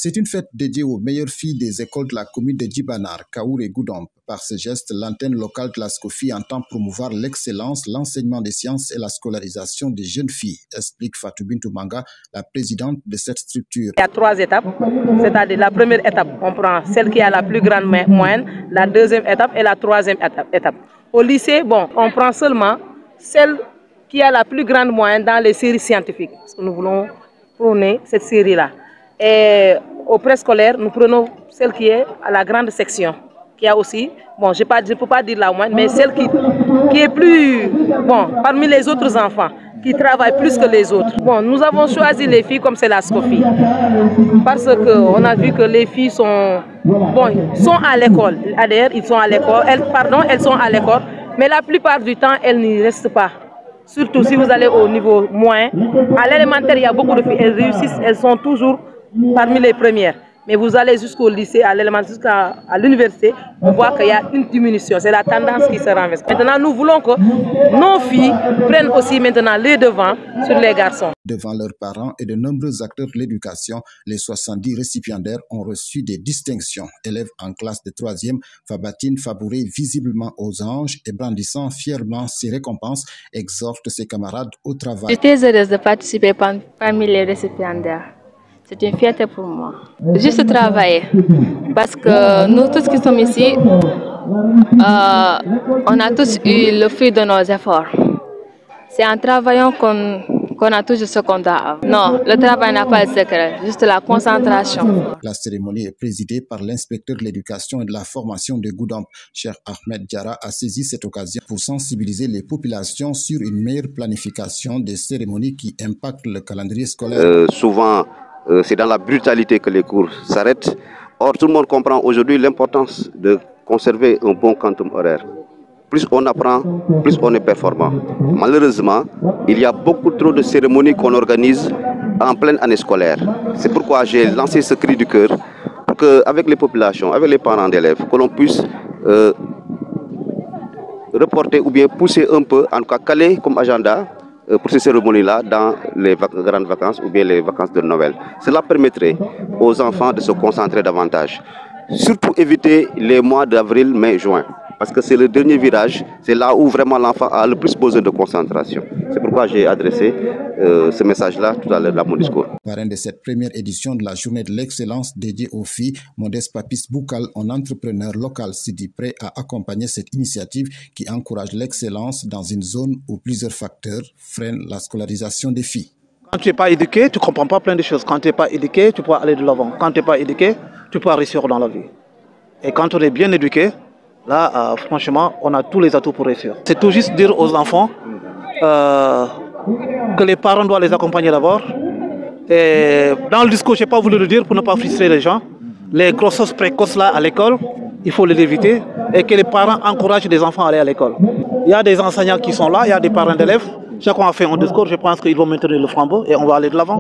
C'est une fête dédiée aux meilleures filles des écoles de la commune de Djibanar, Kaour et Goudomp. Par ce geste, l'antenne locale de la SCOFI entend promouvoir l'excellence, l'enseignement des sciences et la scolarisation des jeunes filles, explique Fatou Bintou Manga, la présidente de cette structure. Il y a 3 étapes, c'est-à-dire la première étape, on prend celle qui a la plus grande moyenne, la deuxième étape et la troisième étape. Au lycée, on prend seulement celle qui a la plus grande moyenne dans les séries scientifiques, parce que nous voulons prôner cette série-là. Et au préscolaire, nous prenons celle qui est à la grande section, qui a aussi, je ne peux pas dire la moyenne, mais celle qui est plus, parmi les autres enfants, qui travaillent plus que les autres. Nous avons choisi les filles comme c'est la SCOFI, parce qu'on a vu que les filles sont à l'école. D'ailleurs, elles sont à l'école, mais la plupart du temps, elles n'y restent pas. Surtout si vous allez au niveau moyen. À l'élémentaire, il y a beaucoup de filles, elles réussissent, elles sont toujours parmi les premières. Mais vous allez jusqu'au lycée, à l'élémentaire, jusqu'à l'université, on voit qu'il y a une diminution. C'est la tendance qui se renverse. Maintenant, nous voulons que nos filles prennent aussi maintenant les devants sur les garçons. Devant leurs parents et de nombreux acteurs de l'éducation, les 70 récipiendaires ont reçu des distinctions. Élèves en classe de 3e, Fabatine Fabouré, visiblement aux anges et brandissant fièrement ses récompenses, exhorte ses camarades au travail. J'étais heureuse de participer parmi les récipiendaires. C'est une fierté pour moi. Juste travailler. Parce que nous tous qui sommes ici, on a tous eu le fruit de nos efforts. C'est en travaillant qu'on a toujours ce qu'on a. Non, le travail n'a pas de secret, juste la concentration. La cérémonie est présidée par l'inspecteur de l'éducation et de la formation de Goudomp. Cheikh Ahmed Diarra a saisi cette occasion pour sensibiliser les populations sur une meilleure planification des cérémonies qui impactent le calendrier scolaire. Souvent, c'est dans la brutalité que les cours s'arrêtent. Or, tout le monde comprend aujourd'hui l'importance de conserver un bon quantum horaire. Plus on apprend, plus on est performant. Malheureusement, il y a beaucoup trop de cérémonies qu'on organise en pleine année scolaire. C'est pourquoi j'ai lancé ce cri du cœur pour qu'avec les populations, avec les parents d'élèves, que l'on puisse reporter ou bien pousser un peu, en tout cas caler comme agenda, pour ces cérémonies-là dans les grandes vacances ou bien les vacances de Noël. Cela permettrait aux enfants de se concentrer davantage. Surtout éviter les mois d'avril, mai, juin. Parce que c'est le dernier virage, c'est là où vraiment l'enfant a le plus besoin de concentration. C'est pourquoi j'ai adressé ce message-là tout à l'heure dans mon discours. Parrain de cette première édition de la journée de l'excellence dédiée aux filles, Modeste Papis Boukal, un entrepreneur local, s'est dit prêt à accompagner cette initiative qui encourage l'excellence dans une zone où plusieurs facteurs freinent la scolarisation des filles. Quand tu n'es pas éduqué, tu ne comprends pas plein de choses. Quand tu n'es pas éduqué, tu peux aller de l'avant. Quand tu n'es pas éduqué, tu peux réussir dans la vie. Et quand on est bien éduqué, là, franchement, on a tous les atouts pour réussir. C'est tout juste dire aux enfants que les parents doivent les accompagner d'abord. Et dans le discours, je n'ai pas voulu le dire pour ne pas frustrer les gens. Les grossesses précoces là à l'école, il faut les éviter et que les parents encouragent les enfants à aller à l'école. Il y a des enseignants qui sont là, il y a des parents d'élèves. Chacun a fait un discours, je pense qu'ils vont maintenir le flambeau et on va aller de l'avant.